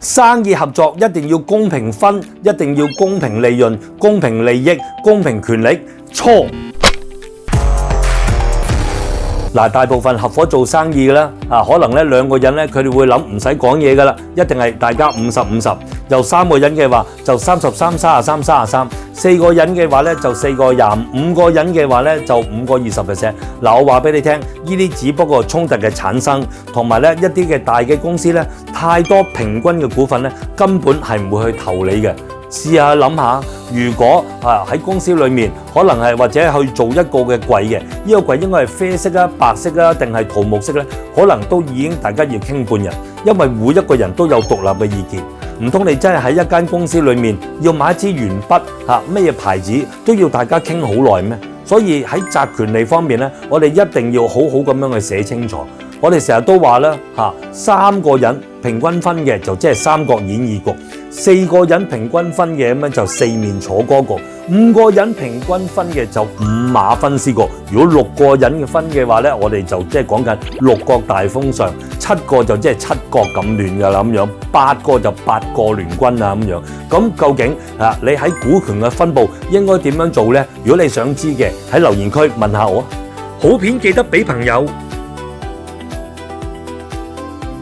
生意合作一定要公平分，一定要公平利潤、公平利益、公平權力。錯。嗱，大部分合夥做生意嘅啦，可能咧兩個人咧，佢哋會諗唔使講嘢噶啦，一定係大家50-50。有3個人嘅話就33、33、33， 4個人嘅話咧就4個25， 5個人嘅話咧就5個20%。嗱，我話俾你聽，呢啲只不過衝突嘅產生，同埋咧一啲嘅大嘅公司咧，太多平均嘅股份咧，根本係唔會去投你嘅。試下諗下，如果喺公司裏面，可能係或者去做一個嘅櫃嘅，呢個櫃應該係啡色啊、白色啊，定係桃木色呢？可能都已經大家要傾半日，因為每一個人都有獨立嘅意見。唔通你真係喺一間公司裏面要買一支鉛筆咩嘢牌子都要大家傾好耐咩？所以喺責權利方面呢，我哋一定要好好咁樣去寫清楚。我哋成日都話啦，3個人平均分嘅就即係三國演義局，4個人平均分嘅咁樣就四面楚歌局，5個人平均分嘅就五馬分屍局。如果6個人嘅分嘅話呢，我哋就即係講緊6國大封相，7個就即係7國咁亂㗎啦咁樣，8個就8個聯軍啊咁樣。咁究竟你喺股權嘅分佈應該點樣做呢？如果你想知嘅，喺留言區問下我。好片記得俾朋友